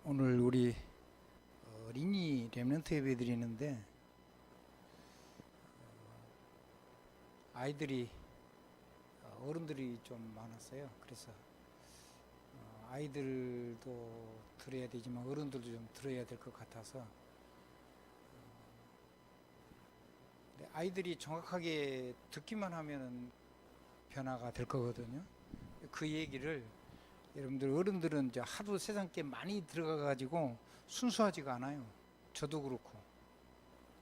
오늘 우리 어린이 렘넌트 예배 드리는데 아이들이 어른들이 좀 많았어요. 그래서 아이들도 들어야 되지만 어른들도 좀 들어야 될 것 같아서 아이들이 정확하게 듣기만 하면은 변화가 될 거거든요. 그 얘기를 여러분들 어른들은 이제 하도 세상께 많이 들어가 가지고 순수하지가 않아요. 저도 그렇고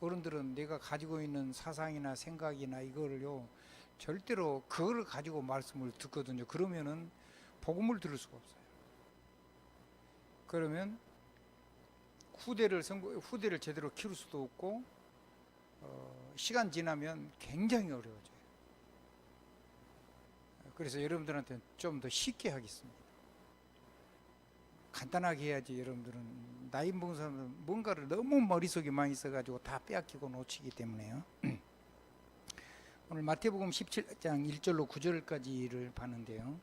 어른들은 내가 가지고 있는 사상이나 생각이나 이거를요 절대로 그거를 가지고 말씀을 듣거든요. 그러면은 복음을 들을 수가 없어요. 그러면 후대를 제대로 키울 수도 없고 시간 지나면 굉장히 어려워져요. 그래서 여러분들한테 좀 더 쉽게 하겠습니다. 간단하게 해야지. 여러분들은 나이 먹은 사람들은 뭔가를 너무 머릿속에 많이 있어가지고 다 빼앗기고 놓치기 때문에요. 오늘 마태복음 17장 1절로 9절까지를 봤는데요.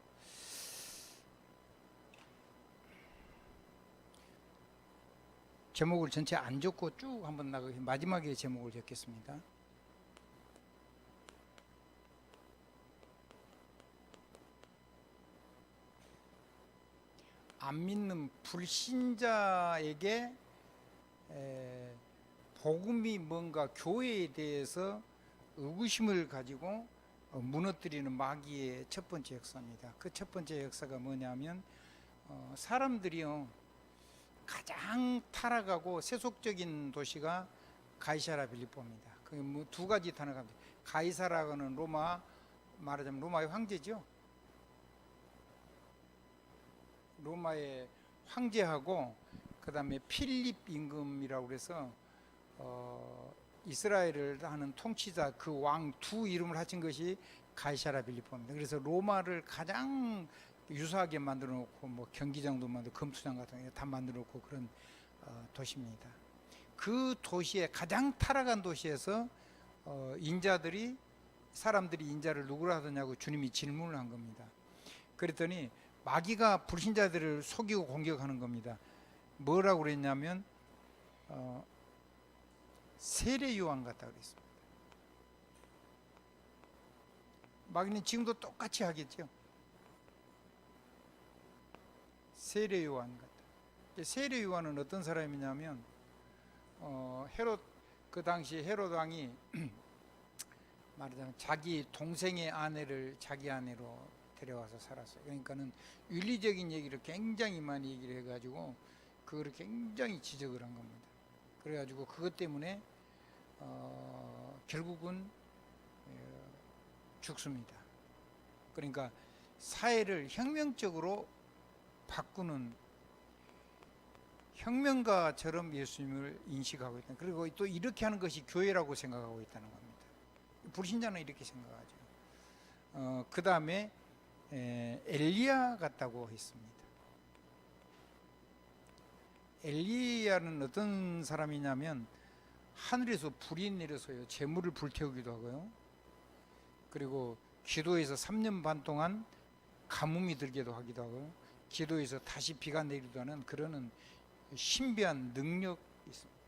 제목을 전체 안 적고 쭉 한번 나가서 마지막에 제목을 적겠습니다. 안 믿는 불신자에게 복음이 뭔가 교회에 대해서 의구심을 가지고 무너뜨리는 마귀의 첫 번째 역사입니다. 그 첫 번째 역사가 뭐냐면 사람들이요 가장 타락하고 세속적인 도시가 가이사라 빌립보입니다. 그게 뭐 두 가지 단어가 있습니다. 가이사라는 말하자면 로마의 황제죠. 로마의 황제하고 그 다음에 필립 임금이라고 그래서 이스라엘을 하는 통치자 그 왕 두 이름을 합친 것이 가이사라 빌립보입니다. 그래서 로마를 가장 유사하게 만들어 놓고 뭐 경기장도 만들고 검투장 같은 거 다 만들어 놓고 그런 도시입니다. 그 도시에 가장 타락한 도시에서 사람들이 인자를 누구로 하더냐고 주님이 질문을 한 겁니다. 그랬더니 마귀가 불신자들을 속이고 공격하는 겁니다. 뭐라고 그랬냐면 세례 요한 같다 그랬습니다. 마귀는 지금도 똑같이 하겠죠. 세례 요한 같다. 세례 요한은 어떤 사람이냐면 헤롯 그 당시 헤롯 왕이 말하자면 자기 동생의 아내를 자기 아내로 데려와서 살았어요. 그러니까는 윤리적인 얘기를 굉장히 많이 얘기를 해가지고 그거를 굉장히 지적을 한 겁니다. 그래가지고 그것 때문에 결국은 죽습니다. 그러니까 사회를 혁명적으로 바꾸는 혁명가처럼 예수님을 인식하고 있다. 그리고 또 이렇게 하는 것이 교회라고 생각하고 있다는 겁니다. 불신자는 이렇게 생각하죠. 그 다음에 엘리야 같다고 했습니다. 엘리야는 어떤 사람이냐면 하늘에서 불이 내려서요 재물을 불태우기도 하고요. 그리고 기도에서 3년 반 동안 가뭄이 들기도 하기도 하고요. 기도에서 다시 비가 내리기도 하는 그런 신비한 능력이 있습니다.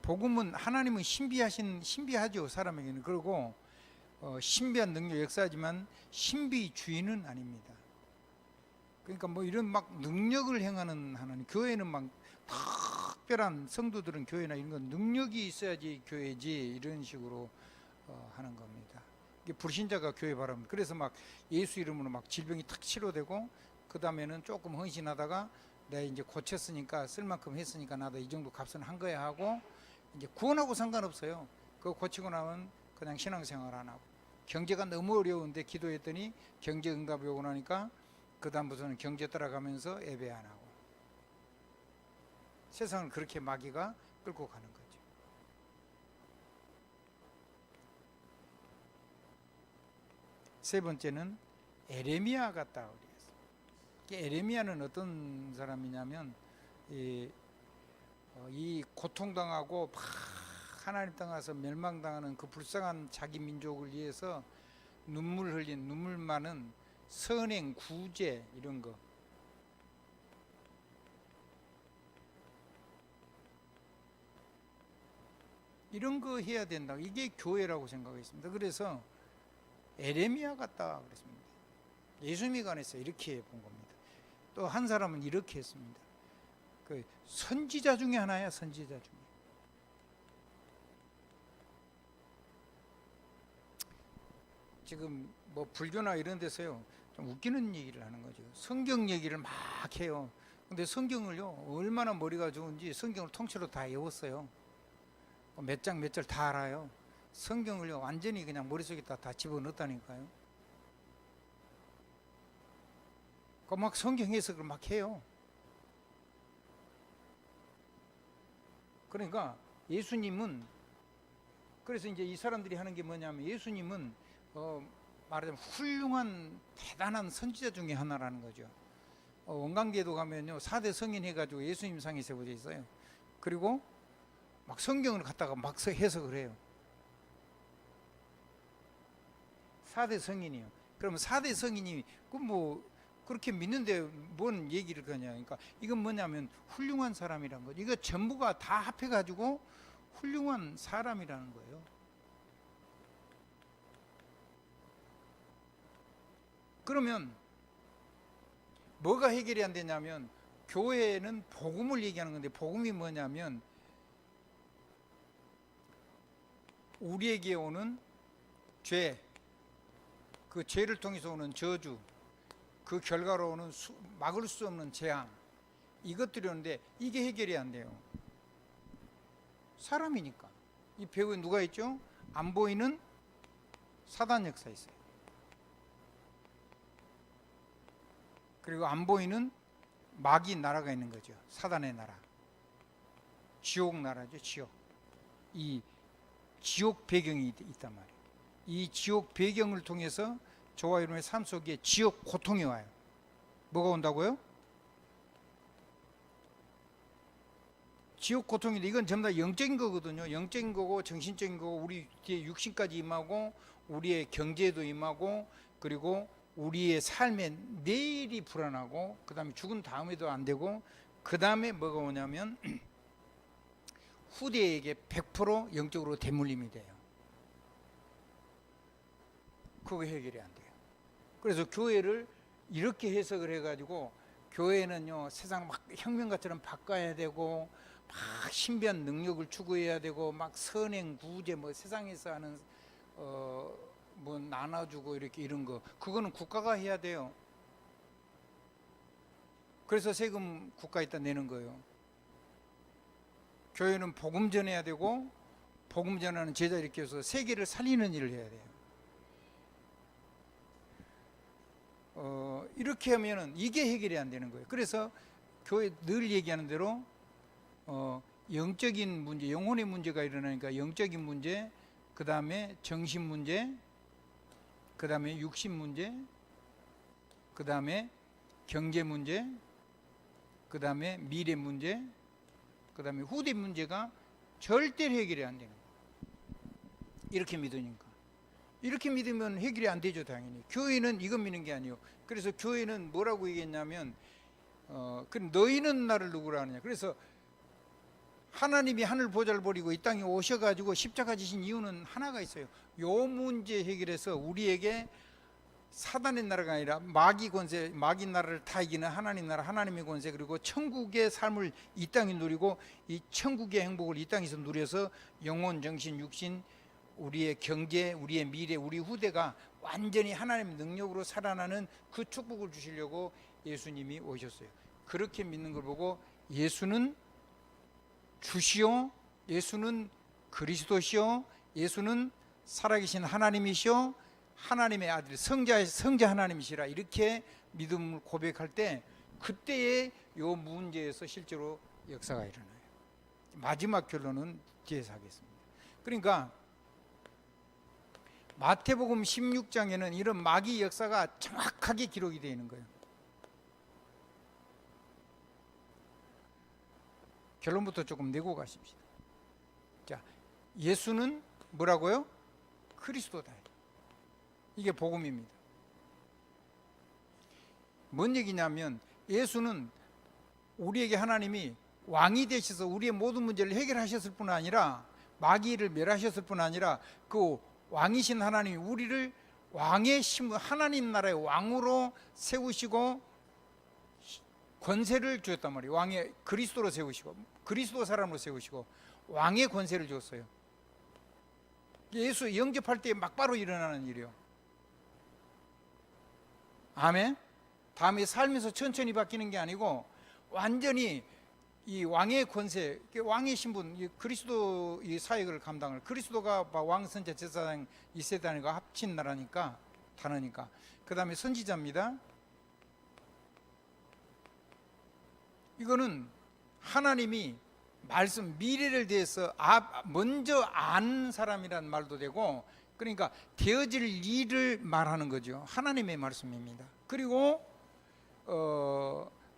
복음은 하나님은 신비하죠 사람에게는. 그리고 신비한 능력 역사지만 신비 주인은 아닙니다. 그러니까 뭐 이런 막 능력을 행하는 하나님, 교회는 막 특별한 성도들은 교회나 이런 건 능력이 있어야지 교회지 이런 식으로 하는 겁니다. 이게 불신자가 교회 바랍니다. 그래서 막 예수 이름으로 막 질병이 탁 치료되고 그 다음에는 조금 헌신하다가 내가 이제 고쳤으니까 쓸 만큼 했으니까 나도 이 정도 값은 한 거야 하고 이제 구원하고 상관없어요. 그거 고치고 나면 그냥 신앙생활 안 하고 경제가 너무 어려운데 기도했더니 경제 응답이 오고 나니까 그 다음부터는 경제 따라가면서 예배 안 하고 세상을 그렇게 마귀가 끌고 가는 거죠. 세 번째는 에레미야 같다 그랬어요. 에레미야는 어떤 사람이냐면 이 고통당하고 막 하나님 땅에서 멸망당하는 그 불쌍한 자기 민족을 위해서 눈물 많은 선행 구제 이런 거 이런 거 해야 된다. 이게 교회라고 생각했습니다. 그래서 에레미야 같다 그랬습니다. 예수님에 관해서 이렇게 본 겁니다. 또 한 사람은 이렇게 했습니다. 그 선지자 중에 하나야, 선지자 중에. 지금 뭐 불교나 이런 데서요 좀 웃기는 얘기를 하는 거죠. 성경 얘기를 막 해요. 근데 성경을요 얼마나 머리가 좋은지 성경을 통째로 다 외웠어요. 몇 장 몇 절 다 알아요. 성경을요 완전히 그냥 머릿속에다 다 집어넣었다니까요. 막 성경 해석을 막 해요. 그러니까 예수님은, 그래서 이제 이 사람들이 하는 게 뭐냐면 예수님은 말하자면 훌륭한 대단한 선지자 중에 하나라는 거죠. 원광계도 가면요 4대 성인 해가지고 예수님 상이 세워져 있어요. 그리고 막 성경을 갖다가 막 해석을 해요. 4대 성인이요. 그러면 4대 성인이 뭐 그렇게 믿는데 뭔 얘기를 하냐. 그러니까 이건 뭐냐면 훌륭한 사람이란 거죠. 이거 전부가 다 합해가지고 훌륭한 사람이라는 거예요. 그러면 뭐가 해결이 안 되냐면 교회는 복음을 얘기하는 건데 복음이 뭐냐면 우리에게 오는 죄, 그 죄를 통해서 오는 저주, 그 결과로 오는 막을 수 없는 재앙, 이것들이 오는데 이게 해결이 안 돼요. 사람이니까. 이 배우에 누가 있죠? 안 보이는 사단 역사 있어요. 그리고 안 보이는 마귀 나라가 있는 거죠. 사단의 나라. 지옥 나라죠. 지옥. 이 지옥 배경이 있단 말이에요. 이 지옥 배경을 통해서 저와 여러분의 삶 속에 지옥 고통이 와요. 뭐가 온다고요? 지옥 고통인데 이건 전부 다 영적인 거거든요. 영적인 거고 정신적인 거고 우리 뒤에 육신까지 임하고 우리의 경제도 임하고 그리고 우리의 삶의 내일이 불안하고 그 다음에 죽은 다음에도 안 되고 그 다음에 뭐가 오냐면 후대에게 100% 영적으로 대물림이 돼요. 그거 해결이 안 돼요. 그래서 교회를 이렇게 해석을 해가지고 교회는요 세상 막 혁명가처럼 바꿔야 되고 막 신비한 능력을 추구해야 되고 막 선행 구제 뭐 세상에서 하는 뭐 나눠주고 이렇게 이런 거 그거는 국가가 해야 돼요. 그래서 세금 국가에다 내는 거예요. 교회는 복음 전해야 되고 복음 전하는 제자 이렇게 해서 세계를 살리는 일을 해야 돼요. 이렇게 하면은 이게 해결이 안 되는 거예요. 그래서 교회 늘 얘기하는 대로 영적인 문제, 영혼의 문제가 일어나니까 영적인 문제, 그 다음에 정신 문제, 그 다음에 육신 문제, 그 다음에 경제 문제, 그 다음에 미래 문제, 그 다음에 후대 문제가 절대로 해결이 안 되는 거예요. 이렇게 믿으니까. 이렇게 믿으면 해결이 안 되죠, 당연히. 교회는 이거 믿는 게 아니에요. 그래서 교회는 뭐라고 얘기했냐면, 그럼 너희는 나를 누구라 하느냐. 그래서 하나님이 하늘 보좌를 버리고 이 땅에 오셔가지고 십자가 지신 이유는 하나가 있어요. 요 문제 해결해서 우리에게 사단의 나라가 아니라 마귀 권세, 마귀 나라를 다 이기는 하나님 나라, 하나님의 권세, 그리고 천국의 삶을 이 땅에 누리고 이 천국의 행복을 이 땅에서 누려서 영혼, 정신, 육신, 우리의 경제, 우리의 미래, 우리 후대가 완전히 하나님의 능력으로 살아나는 그 축복을 주시려고 예수님이 오셨어요. 그렇게 믿는 걸 보고 예수는 주시오, 예수는 그리스도시오, 예수는 살아계신 하나님이시오, 하나님의 아들, 성자 하나님이시라 이렇게 믿음을 고백할 때 그때의 요 문제에서 실제로 역사가 일어나요. 마지막 결론은 뒤에서 하겠습니다. 그러니까 마태복음 16장에는 이런 마귀 역사가 정확하게 기록이 되어 있는 거예요. 결론부터 조금 내고 가십시다. 자, 예수는 뭐라고요? 그리스도다. 이게 복음입니다. 뭔 얘기냐면 예수는 우리에게 하나님이 왕이 되셔서 우리의 모든 문제를 해결하셨을 뿐 아니라 마귀를 멸하셨을 뿐 아니라 그 왕이신 하나님이 우리를 왕의 신분, 하나님 나라의 왕으로 세우시고 권세를 주었단 말이에요. 왕의 그리스도로 세우시고, 그리스도 사람으로 세우시고 왕의 권세를 줬어요. 예수 영접할 때 막바로 일어나는 일이요. 아멘. 다음에 살면서 천천히 바뀌는 게 아니고 완전히 이 왕의 권세, 왕의 신분, 이 그리스도 이 사역을 감당을, 그리스도가 왕, 선자, 제사장 이 세 단위가 합친 나라니까, 단어니까. 그 다음에 선지자입니다. 이거는 하나님이 말씀, 미래를 대해서 먼저 아는 사람이라는 말도 되고, 그러니까 되어질 일을 말하는 거죠. 하나님의 말씀입니다. 그리고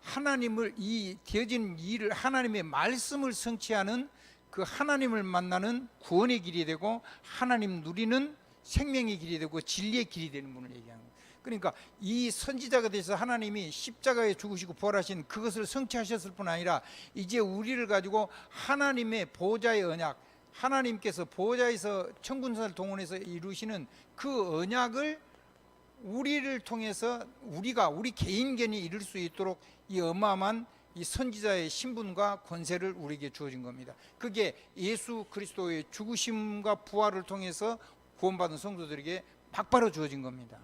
하나님을, 이 되어진 일을, 하나님의 말씀을 성취하는 그 하나님을 만나는 구원의 길이 되고, 하나님 누리는 생명의 길이 되고, 진리의 길이 되는 분을 얘기하는 거예요. 그러니까 이 선지자가 돼서 하나님이 십자가에 죽으시고 부활하신 그것을 성취하셨을 뿐 아니라 이제 우리를 가지고 하나님의 보호자의 언약, 하나님께서 보호자에서 천군사를 동원해서 이루시는 그 언약을 우리를 통해서 우리 개인견이 이룰 수 있도록 이 어마어마한 이 선지자의 신분과 권세를 우리에게 주어진 겁니다. 그게 예수 그리스도의 죽으심과 부활을 통해서 구원받은 성도들에게 막바로 주어진 겁니다.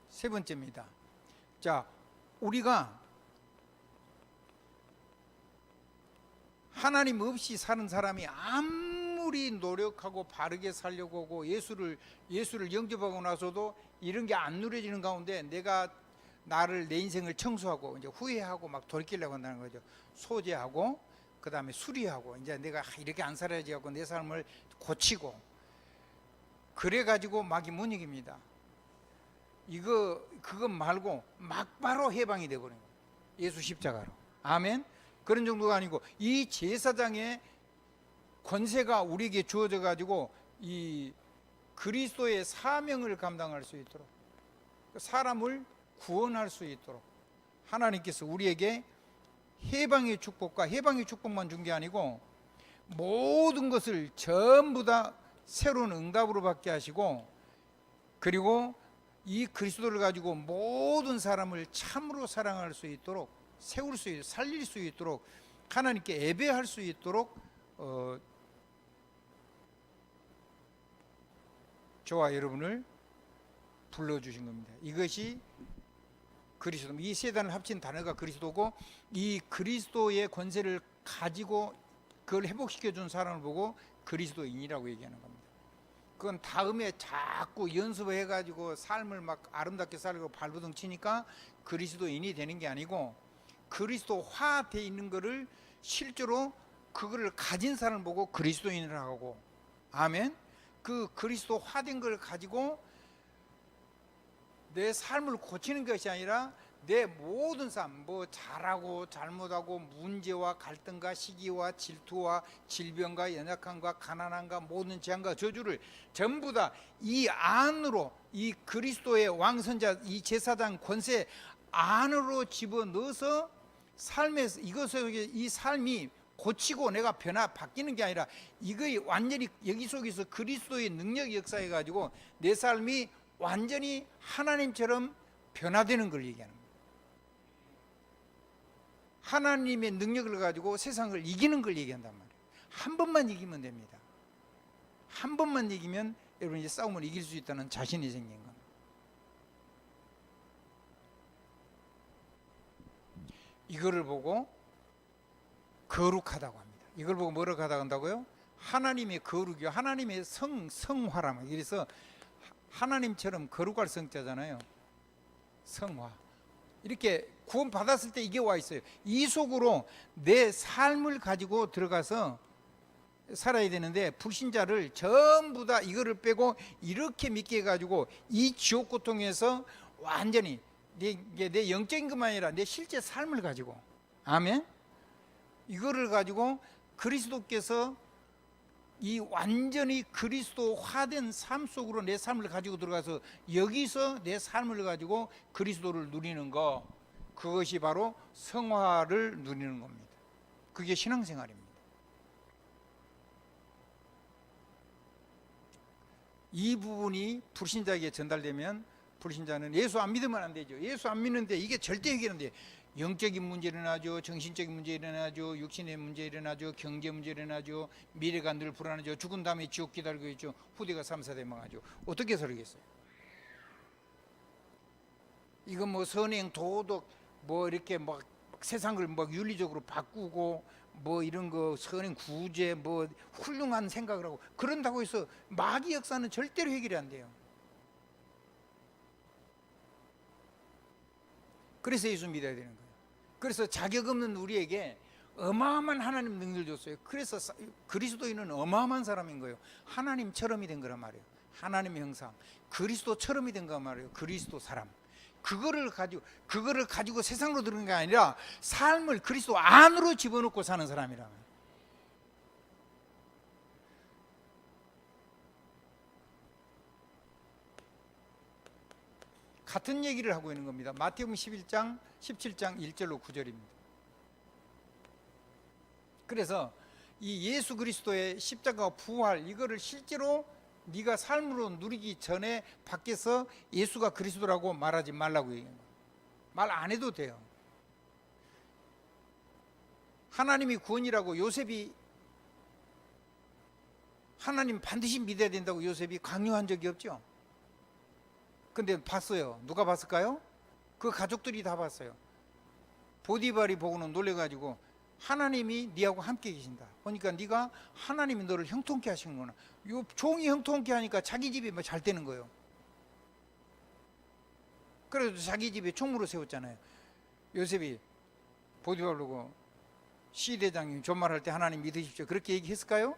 세 번째입니다. 자, 우리가 하나님 없이 사는 사람이 아무리 노력하고 바르게 살려고 하고 예수를 영접하고 나서도 이런 게 안 누려지는 가운데 내가 내 인생을 청소하고 이제 후회하고 막 돌이키려고 한다는 거죠. 소재하고 그 다음에 수리하고 이제 내가 이렇게 안 살아야지 하고 내 삶을 고치고 그래가지고 마귀 못 이깁니다. 그것 말고 막바로 해방이 되버린 거예요. 예수 십자가로. 아멘. 그런 정도가 아니고 이 제사장의 권세가 우리에게 주어져 가지고 이 그리스도의 사명을 감당할 수 있도록, 사람을 구원할 수 있도록 하나님께서 우리에게 해방의 축복과 해방의 축복만 준 게 아니고 모든 것을 전부 다 새로운 응답으로 받게 하시고, 그리고 이 그리스도를 가지고 모든 사람을 참으로 사랑할 수 있도록, 세울 수 있도록, 살릴 수 있도록, 하나님께 예배할 수 있도록 저와 여러분을 불러주신 겁니다. 이것이 그리스도, 이 세 단을 합친 단어가 그리스도고, 이 그리스도의 권세를 가지고 그걸 회복시켜 준 사람을 보고 그리스도인이라고 얘기하는 겁니다. 그건 다음에 자꾸 연습해 가지고 삶을 막 아름답게 살고 발버둥 치니까 그리스도인이 되는 게 아니고, 그리스도화 돼 있는 거를 실제로 그거를 가진 사람을 보고 그리스도인을 하고, 아멘. 그 그리스도화된 걸 가지고 내 삶을 고치는 것이 아니라 내 모든 삶, 뭐 잘하고 잘못하고 문제와 갈등과 시기와 질투와 질병과 연약함과 가난함과 모든 재앙과 저주를 전부 다 이 안으로, 이 그리스도의 왕선자, 이 제사장 권세 안으로 집어넣어서 삶에서 이것을, 이 삶이 고치고 내가 바뀌는 게 아니라 이거에 완전히 여기 속에서 그리스도의 능력이 역사해 가지고 내 삶이 완전히 하나님처럼 변화되는 걸 얘기하는 거예요. 하나님의 능력을 가지고 세상을 이기는 걸 얘기한단 말이에요. 한 번만 이기면 됩니다. 한 번만 이기면 여러분 이제 싸움을 이길 수 있다는 자신이 생긴 겁니다. 이거를 보고 거룩하다고 합니다. 이걸 보고 뭐라고 한다고요? 하나님의 거룩이요, 하나님의 성화라면. 그래서 하나님처럼 거룩할 성자잖아요. 성화. 이렇게 구원 받았을 때 이게 와 있어요. 이 속으로 내 삶을 가지고 들어가서 살아야 되는데, 불신자를 전부 다 이거를 빼고 이렇게 믿게 해가지고 이 지옥 고통에서 완전히 내 영적인 것만 아니라 내 실제 삶을 가지고, 아멘. 이거를 가지고 그리스도께서 이 완전히 그리스도화된 삶 속으로 내 삶을 가지고 들어가서 여기서 내 삶을 가지고 그리스도를 누리는 거, 그것이 바로 성화를 누리는 겁니다. 그게 신앙생활입니다. 이 부분이 불신자에게 전달되면 불신자는 예수 안 믿으면 안 되죠. 예수 안 믿는데 이게 절대 해결 안 돼요. 영적인 문제 일어나죠. 정신적인 문제 일어나죠. 육신의 문제 일어나죠. 경제 문제 일어나죠. 미래가 늘 불안하죠. 죽은 다음에 지옥 기다리고 있죠. 후대가 3, 4대 망하죠. 어떻게 살겠어요? 이건 뭐 선행, 도덕, 뭐 이렇게 막 세상을 막 윤리적으로 바꾸고 뭐 이런 거 선행 구제 뭐 훌륭한 생각을 하고 그런다고 해서 마귀 역사는 절대로 해결이 안 돼요. 그래서 예수 믿어야 되는 거예요. 그래서 자격 없는 우리에게 어마어마한 하나님 능력을 줬어요. 그래서 그리스도인은 어마어마한 사람인 거예요. 하나님처럼이 된 거란 말이에요. 하나님의 형상, 그리스도처럼이 된 거란 말이에요. 그리스도 사람. 그거를 가지고 세상으로 들어간 게 아니라 삶을 그리스도 안으로 집어넣고 사는 사람이라면. 같은 얘기를 하고 있는 겁니다. 마태복음 11장 17장 1절로 9절입니다. 그래서 이 예수 그리스도의 십자가 부활 이거를 실제로 네가 삶으로 누리기 전에 밖에서 예수가 그리스도라고 말하지 말라고 얘기해요. 말 안 해도 돼요. 하나님이 구원이라고 요셉이 하나님 반드시 믿어야 된다고 요셉이 강요한 적이 없죠. 근데 봤어요. 누가 봤을까요? 그 가족들이 다 봤어요. 보디발이 보고는 놀래가지고 하나님이 네하고 함께 계신다. 그러니까 네가 하나님이 너를 형통케 하시는구나. 요 종이 형통케 하니까 자기 집이 뭐 잘 되는 거예요. 그래도 자기 집에 총무로 세웠잖아요. 요셉이 보디발 보고 시대장님 존말할 때 하나님 믿으십시오. 그렇게 얘기했을까요?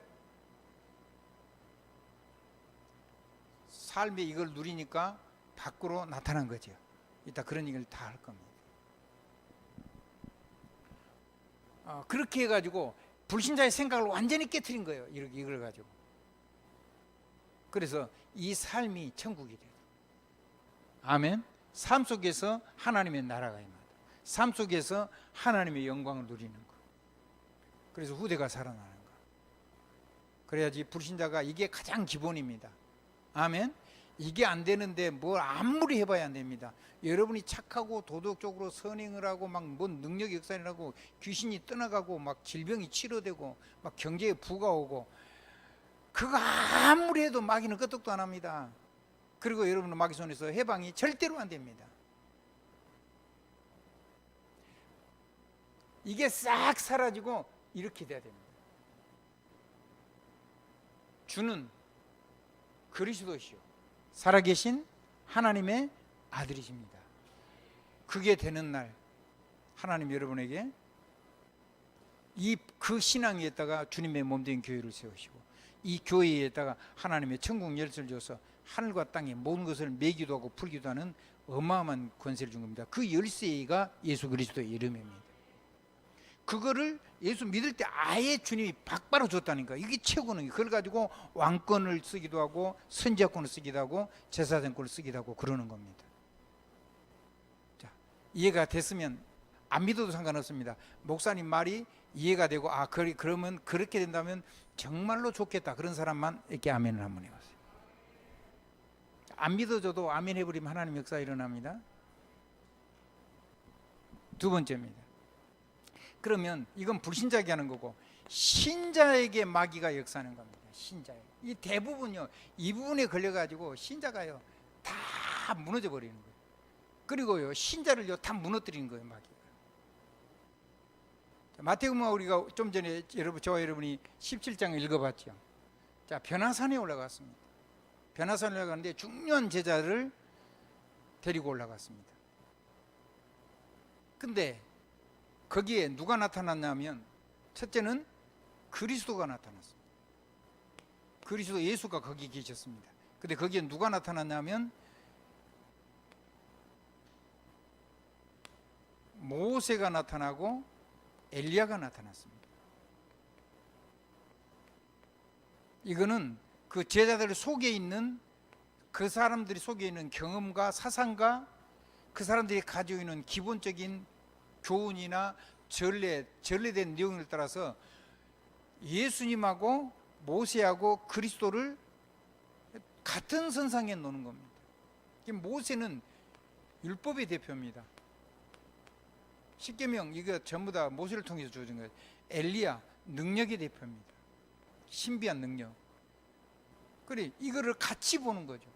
삶에 이걸 누리니까 밖으로 나타난 거죠. 이따 그런 얘기를 다 할 겁니다. 그렇게 해가지고 불신자의 생각을 완전히 깨트린 거예요. 이걸 가지고. 그래서 이 삶이 천국이 돼요. 아멘. 삶 속에서 하나님의 나라가 임하다. 삶 속에서 하나님의 영광을 누리는 거. 그래서 후대가 살아나는 거. 그래야지 불신자가 이게 가장 기본입니다. 아멘. 이게 안 되는데 뭘 아무리 해봐야 안 됩니다. 여러분이 착하고 도덕적으로 선행을 하고 막 뭔 능력 역사라고 귀신이 떠나가고 막 질병이 치료되고 막 경제에 부가 오고 그거 아무리 해도 마귀는 끄떡도 안 합니다. 그리고 여러분은 마귀 손에서 해방이 절대로 안 됩니다. 이게 싹 사라지고 이렇게 돼야 됩니다. 주는 그리스도시요 살아계신 하나님의 아들이십니다. 그게 되는 날 하나님 여러분에게 그 신앙 위에다가 주님의 몸된 교회를 세우시고 이 교회에다가 하나님의 천국 열쇠를 줘서 하늘과 땅의 모든 것을 매기도 하고 풀기도 하는 어마어마한 권세를 준 겁니다. 그 열쇠가 예수 그리스도의 이름입니다. 그거를 예수 믿을 때 아예 주님이 박바로 줬다니까. 이게 최고는 그걸 가지고 왕권을 쓰기도 하고 선지자권을 쓰기도 하고 제사장권을 쓰기도 하고 그러는 겁니다. 자, 이해가 됐으면 안 믿어도 상관없습니다. 목사님 말이 이해가 되고 그러면 그렇게 된다면 정말로 좋겠다. 그런 사람만 이렇게 아멘을 한번 해보세요. 안 믿어줘도 아멘 해버리면 하나님 역사 일어납니다. 두 번째입니다. 그러면 이건 불신자에게 하는 거고 신자에게 마귀가 역사하는 겁니다. 신자에게. 이 대부분요 이 부분에 걸려가지고 신자가요 다 무너져 버리는 거예요. 그리고요 신자를요 다 무너뜨리는 거예요 마귀가. 마태복음 우리가 좀 전에 저와 여러분이 17장을 읽어봤죠. 자, 변화산에 올라갔습니다. 변화산에 올라가는데 중요한 제자를 데리고 올라갔습니다. 근데 거기에 누가 나타났냐면 첫째는 그리스도가 나타났습니다. 그리스도 예수가 거기 계셨습니다. 근데 거기에 누가 나타났냐면 모세가 나타나고 엘리야가 나타났습니다. 이거는 그 제자들 속에 있는 그 사람들이 속에 있는 경험과 사상과 그 사람들이 가지고 있는 기본적인 교훈이나 전례된 내용을 따라서 예수님하고 모세하고 그리스도를 같은 선상에 노는 겁니다. 모세는 율법의 대표입니다. 십계명 이거 전부 다 모세를 통해서 주어진 거예요. 엘리야 능력의 대표입니다. 신비한 능력. 그래 이거를 같이 보는 거죠.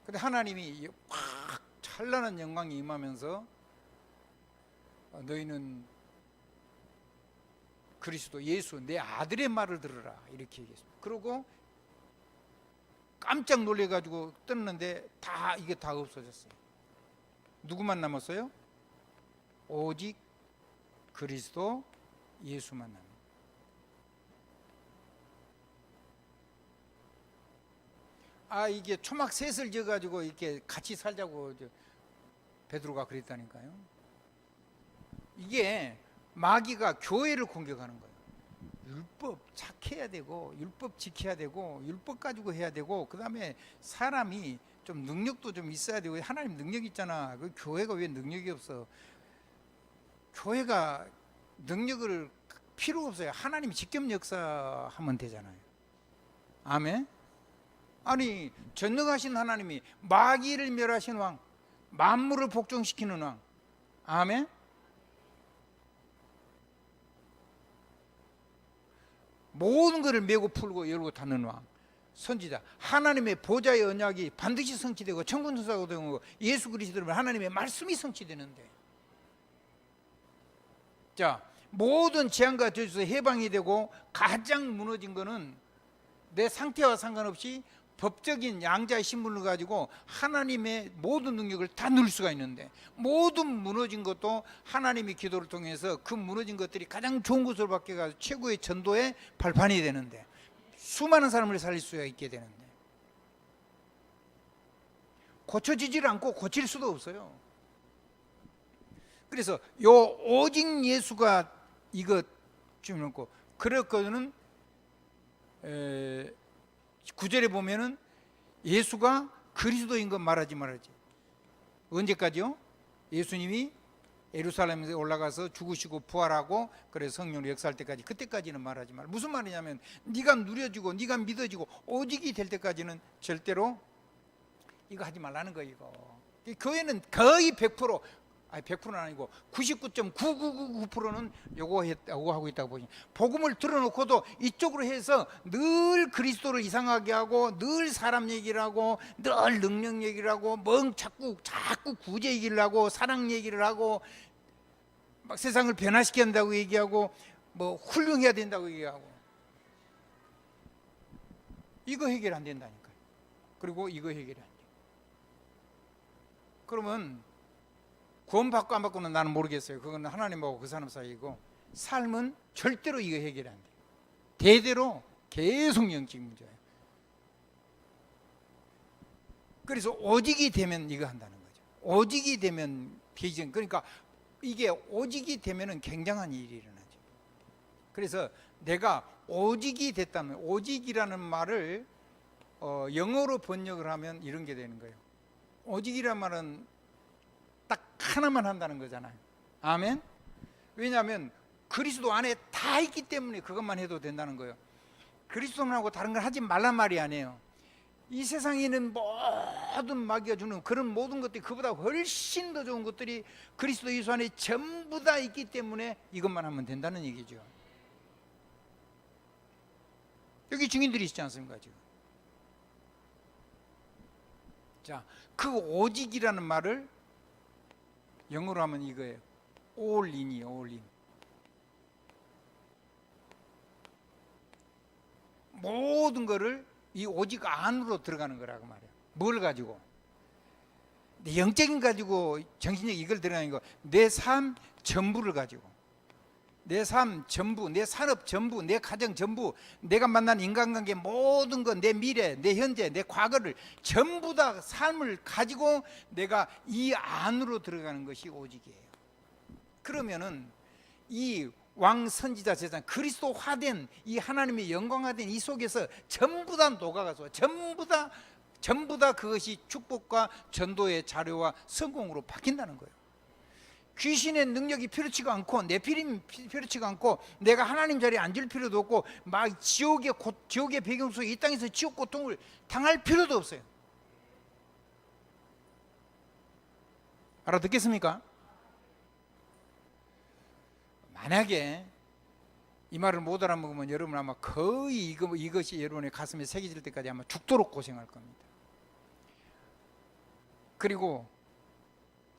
근데 하나님이 확 찬란한 영광이 임하면서 너희는 그리스도 예수 내 아들의 말을 들으라 이렇게 얘기했습니다. 그러고 깜짝 놀래가지고 떴는데 이게 다 없어졌어요. 누구만 남았어요? 오직 그리스도 예수만 남았어요. 이게 초막 셋을 지어가지고 이렇게 같이 살자고 베드로가 그랬다니까요. 이게 마귀가 교회를 공격하는 거예요. 율법 착해야 되고 율법 지켜야 되고 율법 가지고 해야 되고 그 다음에 사람이 좀 능력도 좀 있어야 되고 하나님 능력 있잖아. 그 교회가 왜 능력이 없어? 교회가 능력을 필요 없어요. 하나님이 직접 역사하면 되잖아요. 아멘. 아니 전능하신 하나님이 마귀를 멸하신 왕, 만물을 복종시키는 왕. 아멘. 모든 것을 메고 풀고 열고 닫는 왕, 선지자. 하나님의 보좌의 언약이 반드시 성취되고 천군천사가 되고 예수 그리스도를 하나님의 말씀이 성취되는데, 자 모든 재앙과 저주에서 해방이 되고 가장 무너진 거는 내 상태와 상관없이 법적인 양자의 신분을 가지고 하나님의 모든 능력을 다 누릴 수가 있는데, 모든 무너진 것도 하나님의 기도를 통해서 그 무너진 것들이 가장 좋은 것으로 바뀌어서 최고의 전도의 발판이 되는데, 수많은 사람을 살릴 수가 있게 되는데 고쳐지질 않고 고칠 수도 없어요. 그래서 요 오직 예수가 이거 주놓고 그랬거든은 9절에 보면은 예수가 그리스도인 것 말하지 말하지. 언제까지요? 예수님이 예루살렘에 올라가서 죽으시고 부활하고 그래서 성령으로 역사할 때까지, 그때까지는 말하지 말. 무슨 말이냐면 네가 누려지고 네가 믿어지고 오직이 될 때까지는 절대로 이거 하지 말라는 거. 이거 교회는 거의 100%, 아니 100%는 아니고 99.9999%는 요거 하고 있다고 보시면, 복음을 들어놓고도 이쪽으로 해서 늘 그리스도를 이상하게 하고 늘 사람 얘기를 하고 늘 능력 얘기를 하고 자꾸 구제 얘기를 하고 사랑 얘기를 하고 막 세상을 변화시켜야 한다고 얘기하고 뭐 훌륭해야 된다고 얘기하고, 이거 해결 안 된다니까요. 그리고 이거 해결이 안 돼요. 그러면 구원받고 안 받고는 나는 모르겠어요. 그건 하나님하고 그 사람 사이고, 삶은 절대로 이거 해결이 안 돼요. 대대로 계속 영적 문제예요. 그래서 오직이 되면 이거 한다는 거죠. 오직이 되면 비전. 그러니까 이게 오직이 되면은 굉장한 일이 일어나죠. 그래서 내가 오직이 됐다면, 오직이라는 말을 영어로 번역을 하면 이런 게 되는 거예요. 오직이란 말은 딱 하나만 한다는 거잖아요. 아멘. 왜냐하면 그리스도 안에 다 있기 때문에 그것만 해도 된다는 거예요. 그리스도만하고 다른 걸 하지 말란 말이 아니에요. 이 세상에 있는 모든 마귀가 주는 그런 모든 것들이, 그보다 훨씬 더 좋은 것들이 그리스도 예수 안에 전부 다 있기 때문에 이것만 하면 된다는 얘기죠. 여기 증인들이 있지 않습니까 지금? 자, 그 오직이라는 말을 영어로 하면 이거예요. all in이에요. all in. 모든 거를 이 오직 안으로 들어가는 거라고 말이에요. 뭘 가지고? 내 영적인 가지고 정신적 이걸 들어가는 거. 내 삶 전부를 가지고, 내 삶 전부, 내 산업 전부, 내 가정 전부, 내가 만난 인간관계 모든 것, 내 미래, 내 현재, 내 과거를 전부 다 삶을 가지고 내가 이 안으로 들어가는 것이 오직이에요. 그러면은 이 왕 선지자 제사장 그리스도화된 이 하나님의 영광화된 이 속에서 전부 다 녹아가서 전부 다 그것이 축복과 전도의 자료와 성공으로 바뀐다는 거예요. 귀신의 능력이 필요치가 않고 네피림 필요치가 않고 내가 하나님 자리에 앉을 필요도 없고 막 지옥의 배경 속에 이 땅에서 지옥 고통을 당할 필요도 없어요. 알아듣겠습니까? 만약에 이 말을 못 알아먹으면 여러분 아마 거의 이것이 여러분의 가슴에 새겨질 때까지 아마 죽도록 고생할 겁니다. 그리고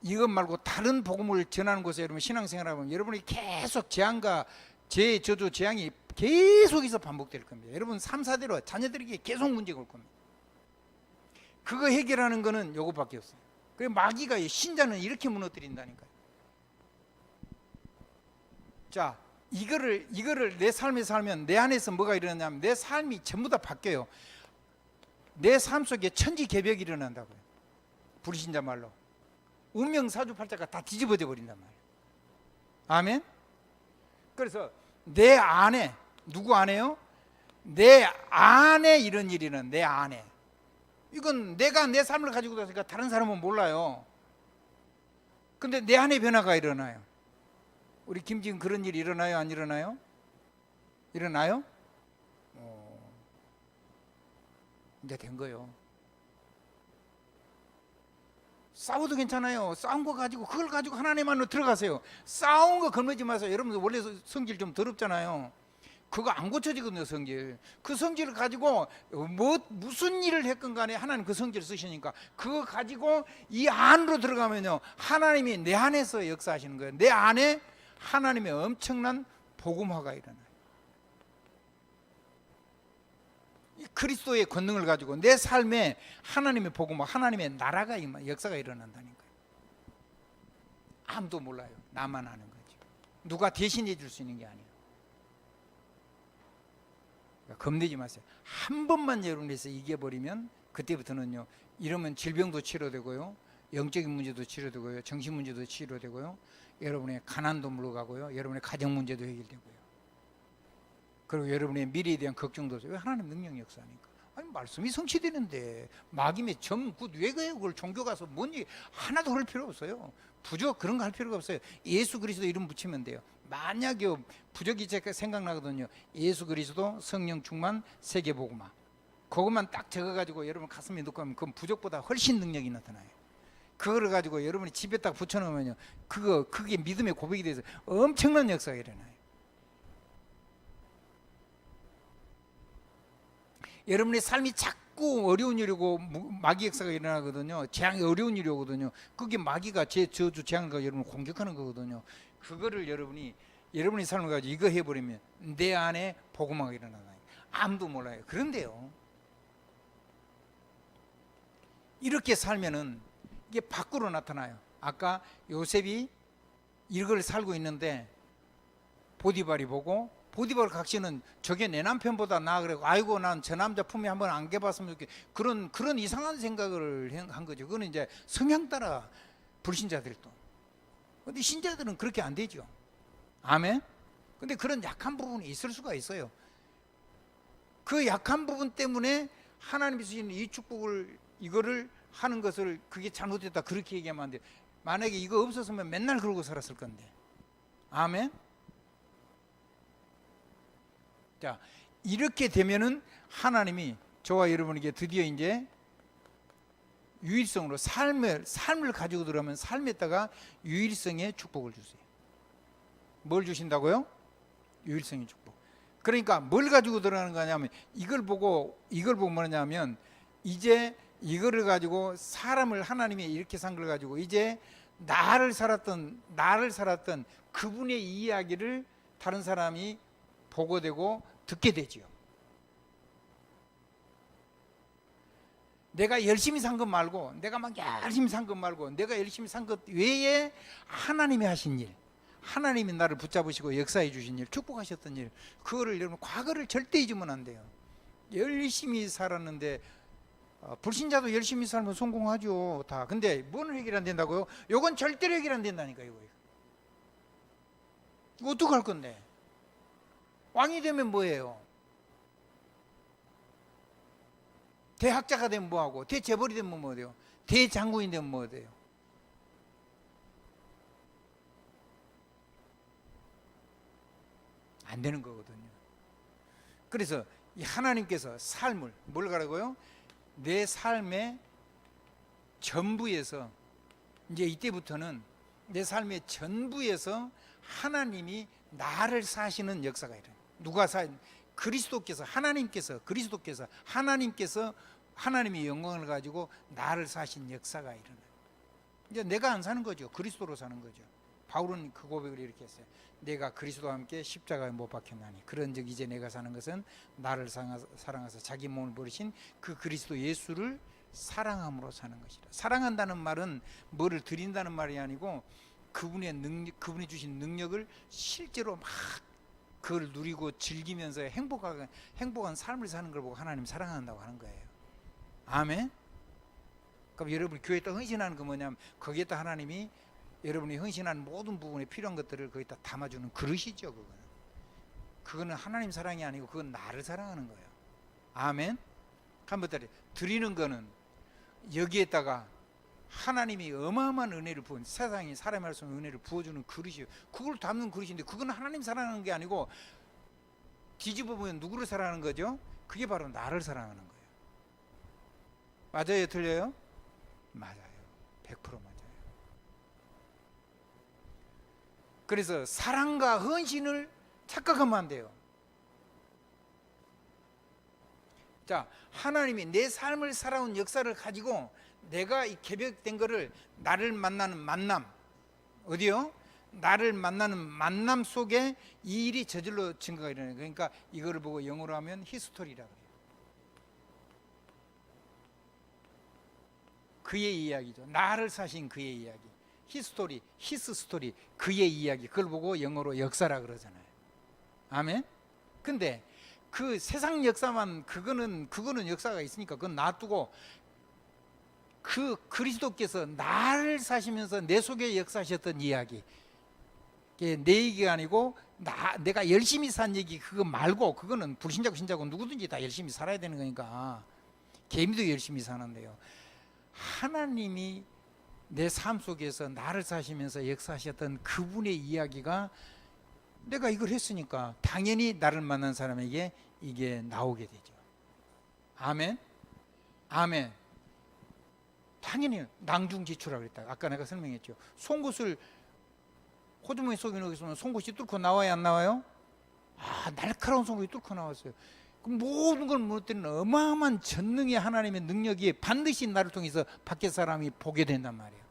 이것 말고 다른 복음을 전하는 곳에 여러분 신앙생활하면 여러분이 계속 재앙과 저주 재앙이 계속해서 반복될 겁니다. 여러분 3, 4대로 자녀들에게 계속 문제가 올 겁니다. 그거 해결하는 거는 요것밖에 없어요. 그래서 마귀가 신자는 이렇게 무너뜨린다니까요. 자, 이거를 내 삶에 살면 내 안에서 뭐가 일어나냐면 내 삶이 전부 다 바뀌어요. 내 삶 속에 천지개벽이 일어난다고요. 불신자 말로 운명 사주팔자가 다 뒤집어져 버린단 말이에요. 아멘. 그래서 내 안에 누구 안에요? 내 안에 이런 일이는 내 안에. 이건 내가 내 삶을 가지고 있으니까 다른 사람은 몰라요. 근데 내 안에 변화가 일어나요. 우리 김지은 그런 일이 일어나요? 안 일어나요? 일어나요? 이제 된 거예요. 싸워도 괜찮아요. 싸운 거 가지고 그걸 가지고 하나님 안으로 들어가세요. 싸운 거 걸매지 마세요. 여러분들 원래 성질 좀 더럽잖아요. 그거 안 고쳐지거든요. 성질. 그 성질을 가지고 무슨 일을 했건 간에 하나님 그 성질을 쓰시니까 그거 가지고 이 안으로 들어가면요 하나님이 내 안에서 역사하시는 거예요. 내 안에 하나님의 엄청난 복음화가 일어나요. 그리스도의 권능을 가지고 내 삶에 하나님의 복음화, 하나님의 나라가 역사가 일어난다니까요. 아무도 몰라요. 나만 아는 거죠. 누가 대신해 줄 수 있는 게 아니에요. 그러니까 겁내지 마세요. 한 번만 여러분에서 이겨버리면 그때부터는요 이러면 질병도 치료되고요, 영적인 문제도 치료되고요, 정신 문제도 치료되고요, 여러분의 가난도 물러가고요, 여러분의 가정 문제도 해결되고요. 그리고 여러분의 미래에 대한 걱정도 없어요. 왜? 하나님 능력 역사하니까. 아니 말씀이 성취되는데 막임의 왜 그걸 종교 가서 뭔 얘기 하나도 할 필요 없어요. 부족 그런 거 할 필요가 없어요. 예수 그리스도 이름 붙이면 돼요. 만약에 부족이 제가 생각나거든요. 예수 그리스도 성령 충만 세계복음화. 그것만 딱 적어가지고 여러분 가슴에 넣고 하면 그건 부족보다 훨씬 능력이 나타나요. 그거를 가지고 여러분이 집에 딱 붙여놓으면요 그게 믿음의 고백이 돼서 엄청난 역사가 일어나요. 여러분의 삶이 자꾸 어려운 일이고 마귀 역사가 일어나거든요. 재앙이 어려운 일이 오거든요. 그게 마귀가 저주 재앙과 여러분을 공격하는 거거든요. 그거를 여러분이 삶을 가지고 이거 해버리면 내 안에 복음화가 일어나요. 아무도 몰라요. 그런데요 이렇게 살면은 이게 밖으로 나타나요. 아까 요셉이 이걸 살고 있는데 보디발이 보고 보디발 각시는 저게 내 남편보다 나아 그래고 아이고 난 저 남자 품에 한번 안겨봤으면 좋겠 그런 이상한 생각을 한 거죠. 그거는 이제 성향 따라 불신자들도. 근데 신자들은 그렇게 안 되죠. 아멘. 근데 그런 약한 부분이 있을 수가 있어요. 그 약한 부분 때문에 하나님이 주시는 이 축복을 이거를 하는 것을 그게 잘못됐다 그렇게 얘기하면 안 돼요. 만약에 이거 없었으면 맨날 그러고 살았을 건데. 아멘. 자, 이렇게 되면은 하나님이 저와 여러분에게 드디어 이제 유일성으로 삶을 가지고 들어가면 삶에다가 유일성의 축복을 주세요. 뭘 주신다고요? 유일성의 축복. 그러니까 뭘 가지고 들어가는 거냐면 이걸 보고 뭐냐면 이제 이거를 가지고 사람을 하나님이 이렇게 산 걸 가지고 이제 나를 살았던 그분의 이야기를 다른 사람이 보고 되고 듣게 되지요. 내가 열심히 산 것 말고 내가 막 열심히 산 것 말고 내가 열심히 산 것 외에 하나님이 하신 일, 하나님이 나를 붙잡으시고 역사해 주신 일, 축복하셨던 일, 그거를 여러분 과거를 절대 잊으면 안 돼요. 열심히 살았는데 불신자도 열심히 살면 성공하죠 다. 근데 뭐는 해결 안 된다고요? 이건 절대로 해결 안 된다니까. 이거 어떡할 건데? 왕이 되면 뭐예요? 대학자가 되면 뭐하고, 대재벌이 되면 뭐 돼요? 대장군이 되면 뭐 돼요? 안 되는 거거든요. 그래서 이 하나님께서 삶을 뭘 가라고요? 내 삶의 전부에서, 이제 이때부터는 내 삶의 전부에서 하나님이 나를 사시는 역사가 일어나요. 누가 그리스도께서, 그리스도께서 하나님의 영광을 가지고 나를 사신 역사가 일어나요. 이제 내가 안 사는 거죠. 그리스도로 사는 거죠. 바울은 그 고백을 이렇게 했어요. 내가 그리스도와 함께 십자가에 못 박혔나니 그런즉 이제 내가 사는 것은 나를 사랑하사 자기 몸을 버리신 그 그리스도 예수를 사랑함으로 사는 것이라. 사랑한다는 말은 뭐를 드린다는 말이 아니고 그분의 능력, 그분이 주신 능력을 실제로 막 그걸 누리고 즐기면서 행복한 삶을 사는 걸 보고 하나님 사랑한다고 하는 거예요. 아멘. 그럼 여러분 교회에다 헌신하는 거 뭐냐면 거기에다 하나님이 여러분이 헌신하는 모든 부분에 필요한 것들을 거기다 담아주는 그릇이죠. 그거는 하나님 사랑이 아니고 그건 나를 사랑하는 거예요. 아멘. 한번 드리는 거는 여기에다가 하나님이 어마어마한 은혜를 부은, 세상이 사람이 할 수 없는 은혜를 부어주는 그릇이에요. 그걸 담는 그릇인데 그건 하나님 사랑하는 게 아니고 뒤집어 보면 누구를 사랑하는 거죠? 그게 바로 나를 사랑하는 거예요. 맞아요? 틀려요? 맞아요. 100% 맞아요. 그래서 사랑과 헌신을 착각하면 안 돼요. 자, 하나님이 내 삶을 살아온 역사를 가지고 내가 이 개벽된 거를 나를 만나는 만남, 어디요? 나를 만나는 만남 속에 이 일이 저절로 증거가 일어나요. 그러니까 이거를 보고 영어로 하면 히스토리라고 해요. 그의 이야기죠. 나를 사신 그의 이야기. 히스토리, 히스스토리, 그의 이야기. 그걸 보고 영어로 역사라 그러잖아요. 아멘. 근데 그 세상 역사만 그거는 역사가 있으니까 그건 놔두고 그 그리스도께서 나를 사시면서 내 속에 역사하셨던 이야기, 내 얘기가 아니고 내가 열심히 산 얘기 그거 말고, 그거는 불신자고 신자고 누구든지 다 열심히 살아야 되는 거니까 개미도 열심히 사는데요, 하나님이 내 삶 속에서 나를 사시면서 역사하셨던 그분의 이야기가 내가 이걸 했으니까 당연히 나를 만난 사람에게 이게 나오게 되죠. 아멘. 아멘. 당연히 낭중지추라고 그랬다. 아까 내가 설명했죠. 송곳을 호두머니 속에 넣으면 송곳이 뚫고 나와야 안 나와요? 날카로운 송곳이 뚫고 나왔어요. 그럼 모든 걸 무너뜨리는 어마어마한 전능의 하나님의 능력이 반드시 나를 통해서 밖에 사람이 보게 된단 말이에요.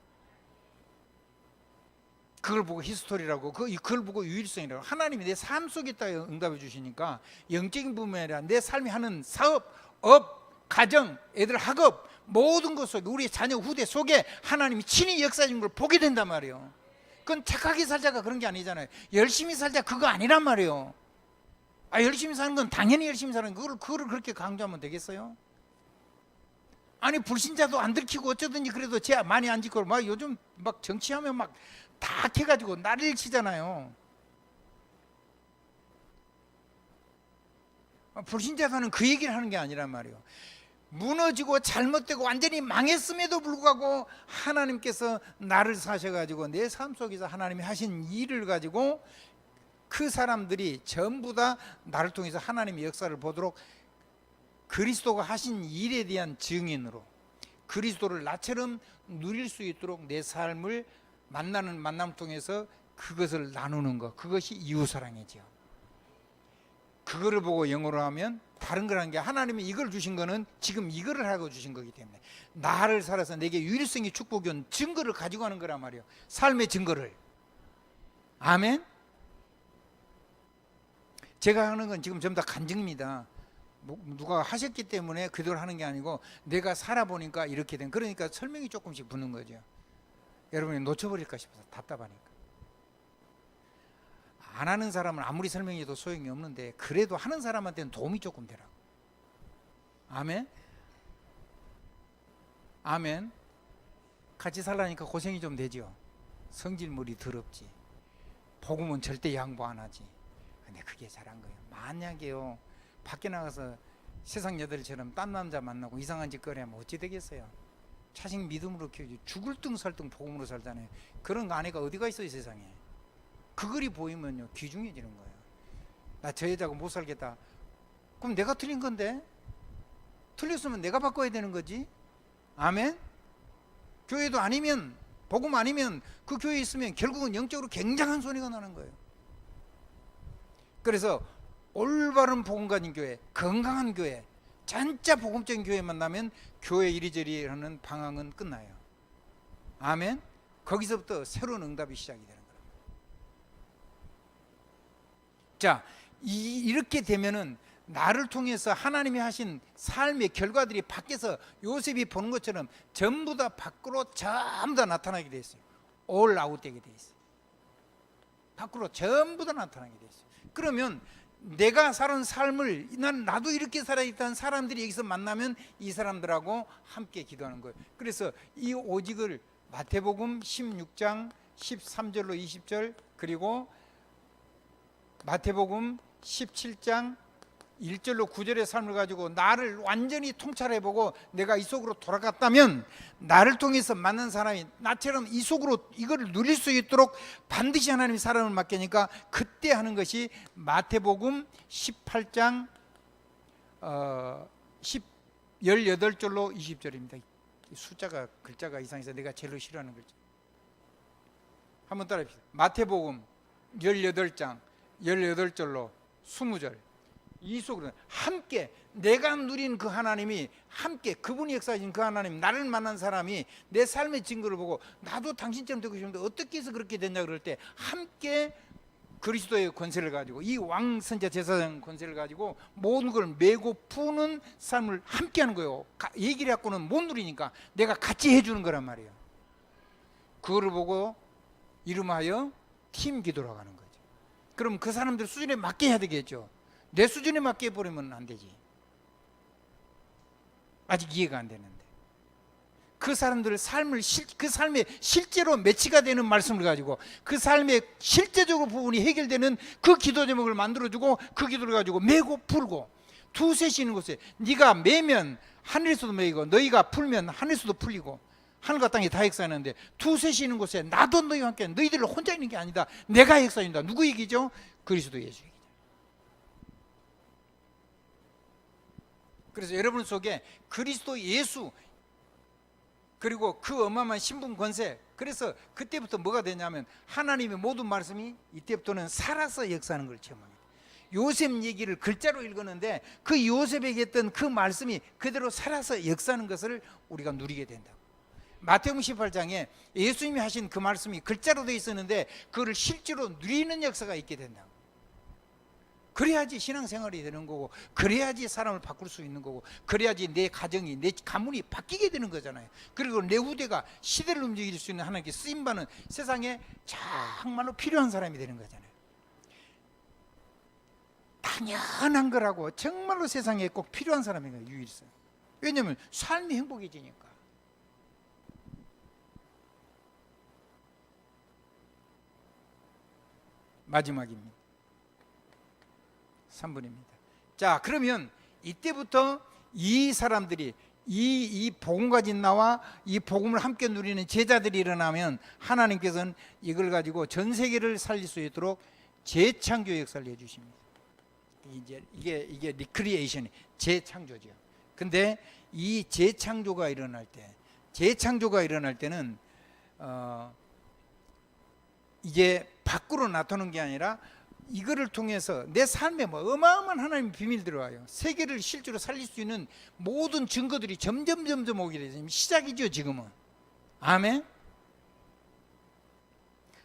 그걸 보고 히스토리라고, 그걸 보고 유일성이라고. 하나님이 내 삶 속에 딱 응답해 주시니까 영적인 부분이 아니라 내 삶이 하는 사업, 업, 가정, 애들 학업 모든 것 속에, 우리 자녀 후대 속에 하나님이 친히 역사하신 걸 보게 된단 말이에요. 그건 착하게 살자가 그런 게 아니잖아요. 열심히 살자 그거 아니란 말이에요. 열심히 사는 건 당연히 열심히 사는 거, 그거를 그렇게 강조하면 되겠어요? 아니 불신자도 안 들키고 어쩌든지 그래도 죄 많이 안 짓고 막 요즘 막 정치하면 막 다 캐가지고 난리를 치잖아요. 불신자는 그 얘기를 하는 게 아니란 말이에요. 무너지고 잘못되고 완전히 망했음에도 불구하고 하나님께서 나를 사셔가지고 내 삶 속에서 하나님이 하신 일을 가지고 그 사람들이 전부 다 나를 통해서 하나님의 역사를 보도록 그리스도가 하신 일에 대한 증인으로 그리스도를 나처럼 누릴 수 있도록 내 삶을 만나는 만남을 통해서 그것을 나누는 것, 그것이 이웃사랑이죠. 그거를 보고 영어로 하면 다른 거라는 게, 하나님이 이걸 주신 거는 지금 이거를 하고 주신 거기 때문에 나를 살아서 내게 유일성의 축복이 온 증거를 가지고 하는 거란 말이에요. 삶의 증거를. 아멘. 제가 하는 건 지금 전부 다 간증입니다. 누가 하셨기 때문에 그대로 하는 게 아니고 내가 살아보니까 이렇게 된, 그러니까 설명이 조금씩 붙는 거죠. 여러분이 놓쳐버릴까 싶어서 답답하니까. 안 하는 사람은 아무리 설명해도 소용이 없는데 그래도 하는 사람한테는 도움이 조금 되라고. 아멘. 아멘. 같이 살라니까 고생이 좀 되죠. 성질물이 더럽지. 복음은 절대 양보 안 하지. 근데 그게 잘한 거예요. 만약에요 밖에 나가서 세상 여자들처럼 딴 남자 만나고 이상한 짓 거리하면 어찌 되겠어요? 자식 믿음으로 키우지. 죽을 등 살 등 복음으로 살잖아요. 그런 아내가 어디가 있어요 세상에. 그 글이 보이면요 귀중해지는 거예요. 나 저 여자하고 못 살겠다. 그럼 내가 틀린 건데? 틀렸으면 내가 바꿔야 되는 거지. 아멘. 교회도 아니면, 복음 아니면, 그 교회에 있으면 결국은 영적으로 굉장한 손해가 나는 거예요. 그래서 올바른 복음 가진 교회, 건강한 교회, 진짜 복음적인 교회 만나면 교회 이리저리 하는 방황은 끝나요. 아멘. 거기서부터 새로운 응답이 시작이 되는 거예요. 자, 이렇게 되면은 나를 통해서 하나님이 하신 삶의 결과들이 밖에서 요셉이 보는 것처럼 전부 다 밖으로 전부 다 나타나게 돼 있어요. 올 아웃되게 돼 있어요. 밖으로 전부 다 나타나게 돼 있어요. 그러면 내가 살은 삶을, 나도 이렇게 살아있다는 사람들이 여기서 만나면 이 사람들하고 함께 기도하는 거예요. 그래서 이 오직을 마태복음 16장 13절로 20절, 그리고 마태복음 17장 1절로 9절의 삶을 가지고 나를 완전히 통찰해보고 내가 이 속으로 돌아갔다면 나를 통해서 만난 사람이 나처럼 이 속으로 이걸 누릴 수 있도록 반드시 하나님이 사람을 맡기니까 그때 하는 것이 마태복음 18장 18절로 20절입니다. 숫자가, 글자가 이상해서 내가 제일 싫어하는 글자. 한번 따라합시다. 마태복음 18장 18절로 20절. 이 속으로 함께 내가 누린 그 하나님이, 함께 그분이 역사하신 그 하나님, 나를 만난 사람이 내 삶의 증거를 보고 나도 당신처럼 되고 싶은데 어떻게 해서 그렇게 됐냐 그럴 때 함께 그리스도의 권세를 가지고, 이 왕 선자 제사장 권세를 가지고 모든 걸 메고 푸는 삶을 함께 하는 거예요. 얘기를 갖고는 못 누리니까 내가 같이 해주는 거란 말이에요. 그거를 보고 이름하여 팀 기도라고 하는 거죠. 그럼 그 사람들 수준에 맞게 해야 되겠죠. 내 수준에 맞게 해버리면 안 되지. 아직 이해가 안 되는데 그 사람들의 삶을, 그 삶에 실제로 매치가 되는 말씀을 가지고 그 삶의 실제적으로 부분이 해결되는 그 기도 제목을 만들어주고 그 기도를 가지고 메고 풀고, 두세 쉬는 곳에 네가 매면 하늘에서도 메이고 너희가 풀면 하늘에서도 풀리고 하늘과 땅이 다 역사하는데, 두세 쉬는 곳에 나도 너희와 함께, 너희들 혼자 있는 게 아니다, 내가 역사한다. 누구 얘기죠? 그리스도 예수 얘기죠. 그래서 여러분 속에 그리스도 예수, 그리고 그 어마어마한 신분 권세, 그래서 그때부터 뭐가 되냐면 하나님의 모든 말씀이 이때부터는 살아서 역사하는 걸 체험합니다. 요셉 얘기를 글자로 읽었는데 그 요셉에게 했던 그 말씀이 그대로 살아서 역사하는 것을 우리가 누리게 된다. 마태복음 18장에 예수님이 하신 그 말씀이 글자로 되어 있었는데 그거를 실제로 누리는 역사가 있게 된다. 그래야지 신앙생활이 되는 거고, 그래야지 사람을 바꿀 수 있는 거고, 그래야지 내 가정이, 내 가문이 바뀌게 되는 거잖아요. 그리고 내 후대가 시대를 움직일 수 있는 하나님께 쓰임받는 세상에 정말로 필요한 사람이 되는 거잖아요. 당연한 거라고 정말로 세상에 꼭 필요한 사람이 유일해요. 왜냐하면 삶이 행복해지니까. 마지막입니다. 3분입니다. 자, 그러면 이때부터 이 사람들이 이 복음 가진 나와 이 복음을 함께 누리는 제자들이 일어나면 하나님께서는 이걸 가지고 전 세계를 살릴 수 있도록 재창조 역사를 해주십니다. 이게 리크리에이션, 재창조죠. 근데 이 재창조가 일어날 때는 이제 밖으로 나타나는 게 아니라 이거를 통해서 내 삶에 뭐 어마어마한 하나님의 비밀이 들어와요. 세계를 실제로 살릴 수 있는 모든 증거들이 점점 오게 되죠. 시작이죠, 지금은. 아멘.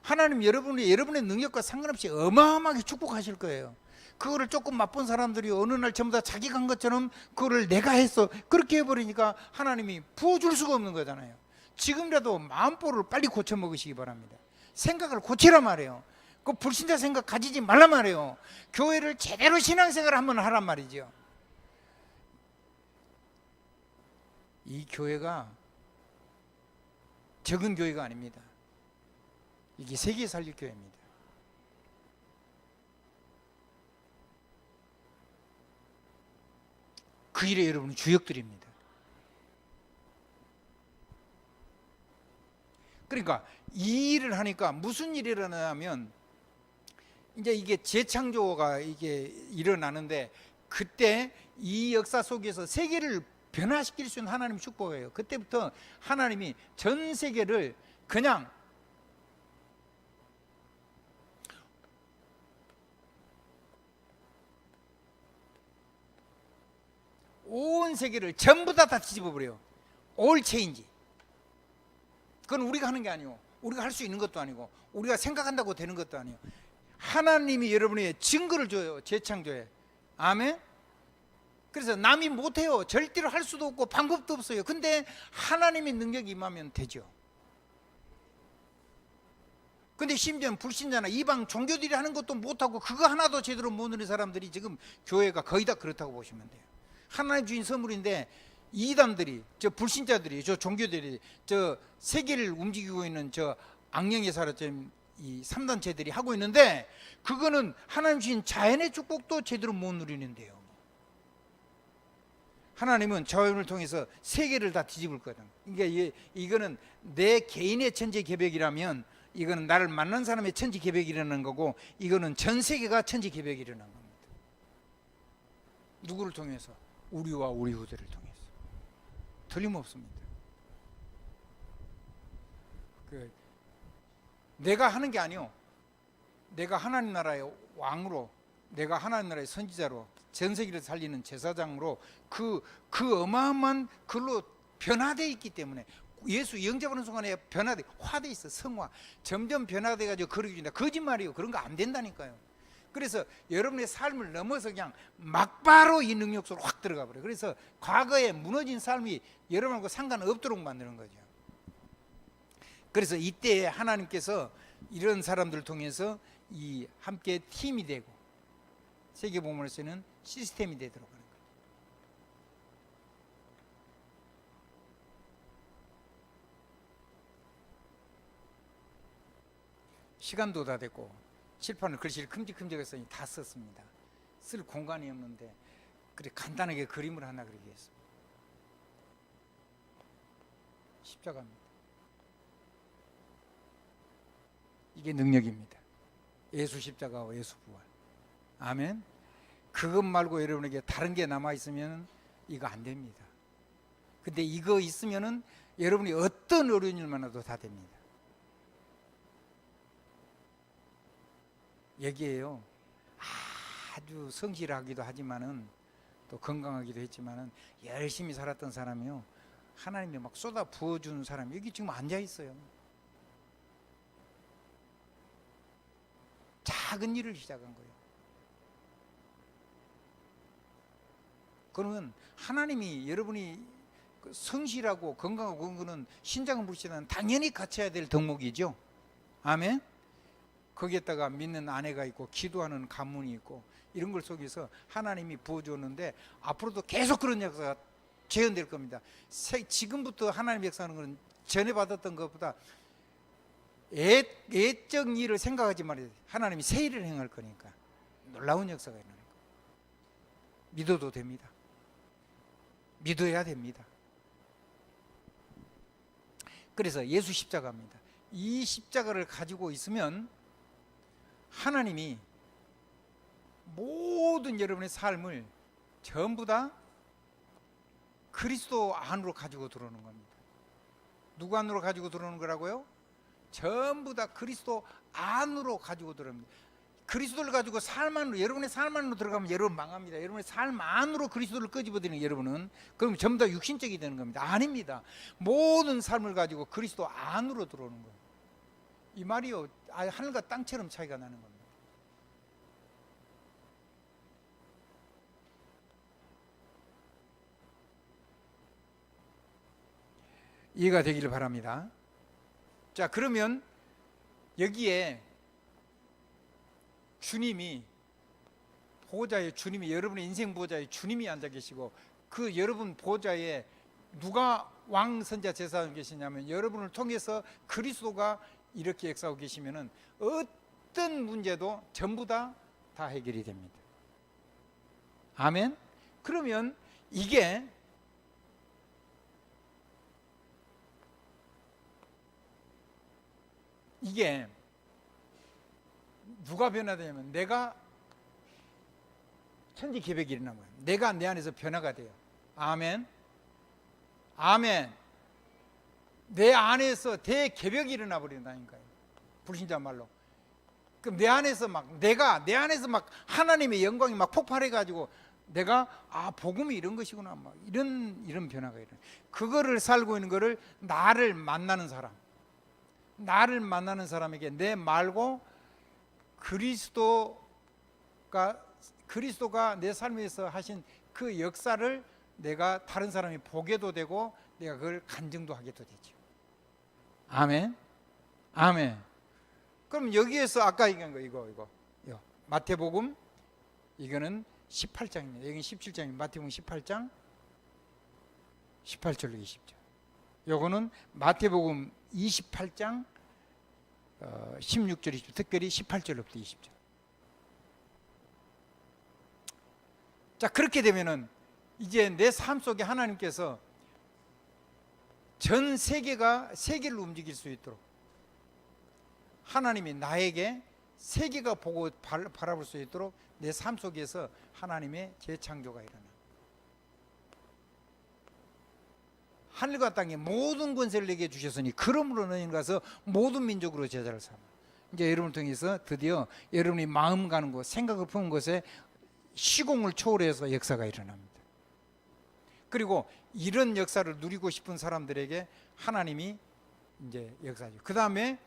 하나님 여러분의 능력과 상관없이 어마어마하게 축복하실 거예요. 그거를 조금 맛본 사람들이 어느 날 전부 다 자기가 한 것처럼 그거를 내가 했어, 그렇게 해버리니까 하나님이 부어줄 수가 없는 거잖아요. 지금이라도 마음보를 빨리 고쳐 먹으시기 바랍니다. 생각을 고치라 말이에요. 그 불신자 생각 가지지 말란 말이에요. 교회를 제대로 신앙생활을 한번 하란 말이죠. 이 교회가 적은 교회가 아닙니다. 이게 세계 살릴 교회입니다. 그 일에 여러분은 주역들입니다. 그러니까 이 일을 하니까 무슨 일이 일어나냐면 이제 이게 재창조가 이게 일어나는데, 그때 이 역사 속에서 세계를 변화시킬 수 있는 하나님의 축복이에요. 그때부터 하나님이 전 세계를 그냥 온 세계를 전부 다 뒤집어 버려요. 올 체인지. 그건 우리가 하는 게 아니고, 우리가 할 수 있는 것도 아니고, 우리가 생각한다고 되는 것도 아니에요. 하나님이 여러분에게 증거를 줘요. 재창조에. 아멘. 그래서 남이 못해요. 절대로 할 수도 없고 방법도 없어요. 근데 하나님의 능력이 임하면 되죠. 근데 심지어는 불신자나 이방 종교들이 하는 것도 못하고 그거 하나도 제대로 못 누리는 사람들이 지금 교회가 거의 다 그렇다고 보시면 돼요. 하나님 주신 선물인데 이단들이, 저 불신자들이, 저 종교들이, 저 세계를 움직이고 있는 저 악령의 사람처럼 이 3단체들이 하고 있는데, 그거는 하나님 주신 자연의 축복도 제대로 못 누리는데요. 하나님은 자연을 통해서 세계를 다 뒤집을 거다. 그러니까 이거는 내 개인의 천지개벽이라면, 이거는 나를 만난 사람의 천지개벽이 일어나는 거고, 이거는 전 세계가 천지개벽이 일어나는 겁니다. 누구를 통해서? 우리와 우리 후대를 통해서. 틀림없습니다. 내가 하는 게 아니요, 내가 하나님 나라의 왕으로, 내가 하나님 나라의 선지자로, 전 세계를 살리는 제사장으로 그 어마어마한 글로 변화되어 있기 때문에, 예수 영접하는 순간에 변화돼, 화돼 있어. 성화 점점 변화돼 가지고 거룩해진다. 거짓말이요. 그런 거 안 된다니까요. 그래서 여러분의 삶을 넘어서 그냥 막바로 이 능력 속으로 확 들어가 버려요. 그래서 과거에 무너진 삶이 여러분하고 상관없도록 만드는 거죠. 그래서 이때 하나님께서 이런 사람들을 통해서 이 함께 팀이 되고 세계 복음에서는 시스템이 되도록 하는 거예요. 시간도 다 됐고 칠판을 글씨를 큼직큼직해서 다 썼습니다. 쓸 공간이 없는데 그래 간단하게 그림을 하나 그리겠습니다. 십자가입니다. 이게 능력입니다. 예수 십자가와 예수 부활. 아멘. 그것 말고 여러분에게 다른 게 남아 있으면 이거 안 됩니다. 근데 이거 있으면은 여러분이 어떤 어려운 일 만나도 다 됩니다. 여기에요, 아주 성실하기도 하지만은 또 건강하기도 했지만은 열심히 살았던 사람이요, 하나님이 막 쏟아 부어주는 사람이 여기 지금 앉아 있어요. 작은 일을 시작한 거예요. 그러면 하나님이 여러분이 성실하고 건강하고 그런 거는 신장은 불신은 당연히 갖춰야 될 덕목이죠. 아멘. 거기에다가 믿는 아내가 있고 기도하는 가문이 있고 이런 걸 속에서 하나님이 부어주었는데 앞으로도 계속 그런 역사가 재현될 겁니다. 지금부터 하나님 역사하는 것은 전에 받았던 것보다 애적 일을 생각하지 말아야 돼. 하나님이 새 일을 행할 거니까 놀라운 역사가 일어나는 거예요. 믿어도 됩니다. 믿어야 됩니다. 그래서 예수 십자가입니다. 이 십자가를 가지고 있으면 하나님이 모든 여러분의 삶을 전부 다 그리스도 안으로 가지고 들어오는 겁니다. 누구 안으로 가지고 들어오는 거라고요? 전부 다 그리스도 안으로 가지고 들어옵니다. 그리스도를 가지고 삶 안으로, 여러분의 삶 안으로 들어가면 여러분 망합니다. 여러분의 삶 안으로 그리스도를 끄집어들이는 여러분은 그럼 전부 다 육신적이 되는 겁니다. 아닙니다. 모든 삶을 가지고 그리스도 안으로 들어오는 거예요. 이 말이요, 하늘과 땅처럼 차이가 나는 겁니다. 이해가 되기를 바랍니다. 자, 그러면 여기에 주님이 보호자의 주님이, 여러분의 인생 보호자의 주님이 앉아 계시고, 그 여러분 보호자에 누가 왕 선자 제사장이 계시냐면 여러분을 통해서 그리스도가 이렇게 역사하고 계시면은 어떤 문제도 전부 다 해결이 됩니다. 아멘. 그러면 이게 누가 변화되냐면 내가 천지개벽이 일어나는 거예요. 내가 내 안에서 변화가 돼요. 아멘. 아멘. 내 안에서 대개벽이 일어나 버린다니까요. 불신자 말로. 그럼 내 안에서 내 안에서 하나님의 영광이 폭발해 가지고 내가 복음이 이런 것이구나 이런 변화가 일어나. 그거를 살고 있는 거를 나를 만나는 사람에게 내 말고 그리스도가 내 삶에서 하신 그 역사를 내가 다른 사람이 보게도 되고 내가 그걸 간증도 하게도 되죠. 아멘. 아멘. 그럼 여기에서 아까 얘기한 거 이거 마태복음 이거는 18장입니다. 여기는 17장입니다. 마태복음 18장 18절로 20절. 요거는 마태복음 28장 16절 20절, 특별히 18절부터 20절. 자, 그렇게 되면은 이제 내 삶 속에 하나님께서 전 세계를 움직일 수 있도록 하나님이 나에게 세계가 보고 바라볼 수 있도록 내 삶 속에서 하나님의 재창조가 일어나. 하늘과 땅의 모든 권세를 내게 주셨으니 그러므로 너희는 가서 모든 민족으로 제자를 삼아. 이제 여러분을 통해서 드디어 여러분이 마음 가는 곳, 생각을 푸는 곳에 시공을 초월해서 역사가 일어납니다. 그리고 이런 역사를 누리고 싶은 사람들에게 하나님이 이제 역사죠. 그 다음에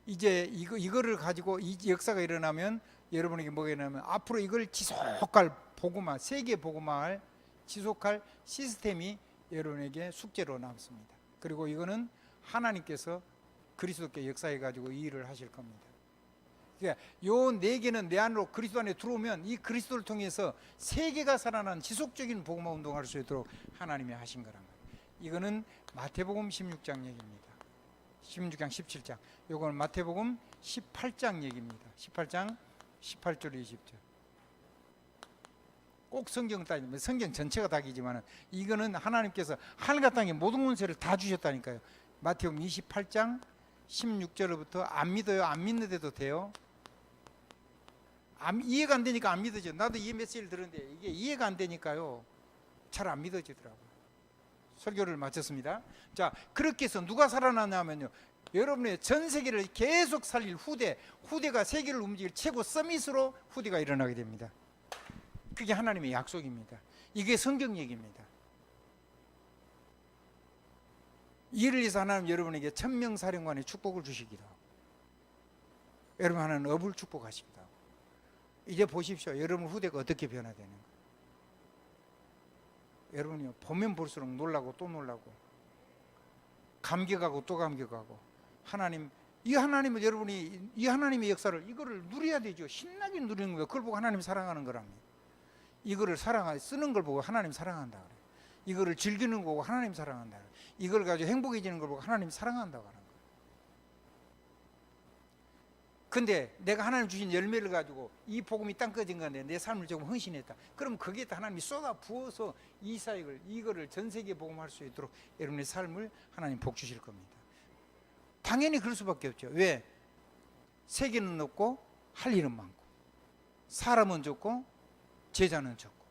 이제 이거를 가지고 이 역사가 일어나면 여러분에게 뭐가 일어나면 앞으로 이걸 지속할 복음화, 세계 복음화할 지속할 시스템이 여러분에게 숙제로 남습니다. 그리고 이거는 하나님께서 그리스도께 역사해 가지고 이 일을 하실 겁니다. 그러니까 요 네 개는 내 안으로 그리스도 안에 들어오면 이 그리스도를 통해서 세계가 살아난 지속적인 복음화 운동을 할 수 있도록 하나님이 하신 거란 말이에요. 이거는 마태복음 16장 얘기입니다. 16장 17장. 요거는 마태복음 18장 얘기입니다. 18장 18절 20절. 꼭 성경 따지면 성경 전체가 다기지만 이거는 하나님께서 하늘과 땅의 모든 권세를 다 주셨다니까요. 마태복음 28장 16절부터 안 믿어요? 안 믿는데도 돼요? 이해가 안 되니까 안 믿어져. 나도 이 메시지를 들었는데 이게 이해가 안 되니까요 잘 안 믿어지더라고요. 설교를 마쳤습니다. 자, 그렇게 해서 누가 살아나냐면요, 여러분의 전 세계를 계속 살릴 후대가 세계를 움직일 최고 서밋으로 후대가 일어나게 됩니다. 그게 하나님의 약속입니다. 이게 성경 얘기입니다. 이를 위해서 하나님 여러분에게 천명사령관의 축복을 주시기도 하고, 여러분 하나는 업을 축복하시기도 하고. 이제 보십시오. 여러분 후대가 어떻게 변화되는가. 여러분이 보면 볼수록 놀라고 또 놀라고 감격하고 또 감격하고, 이 하나님을 여러분이 이 하나님의 역사를 이거를 누려야 되죠. 신나게 누리는 거예요. 그걸 보고 하나님 사랑하는 거랍니다. 이거를 쓰는 걸 보고 하나님 사랑한다 그래요. 이거를 즐기는 거 보고 하나님 사랑한다 그래요. 이걸 가지고 행복해지는 걸 보고 하나님 사랑한다고 하는 거예요. 근데 내가 하나님 주신 열매를 가지고 이 복음이 땅 꺼진 건데 내 삶을 조금 헌신했다. 그럼 거기에다 하나님이 쏟아 부어서 이 사역을 이거를 전 세계에 복음할 수 있도록 여러분의 삶을 하나님 복 주실 겁니다. 당연히 그럴 수밖에 없죠. 왜? 세계는 높고 할 일은 많고 사람은 적고 제자는 적고,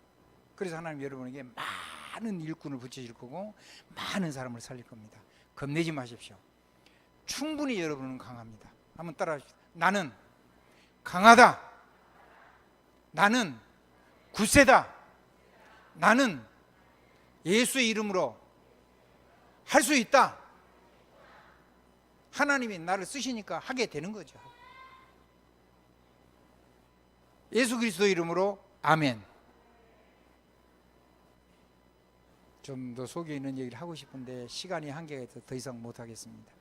그래서 하나님 여러분에게 많은 일꾼을 붙이실 거고 많은 사람을 살릴 겁니다. 겁내지 마십시오. 충분히 여러분은 강합니다. 한번 따라하십시오. 나는 강하다. 나는 굳세다. 나는 예수의 이름으로 할 수 있다. 하나님이 나를 쓰시니까 하게 되는 거죠. 예수 그리스도 이름으로 아멘. 좀 더 속에 있는 얘기를 하고 싶은데 시간이 한계가 있어서 더 이상 못하겠습니다.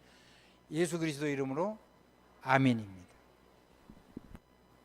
예수 그리스도 이름으로 아멘입니다.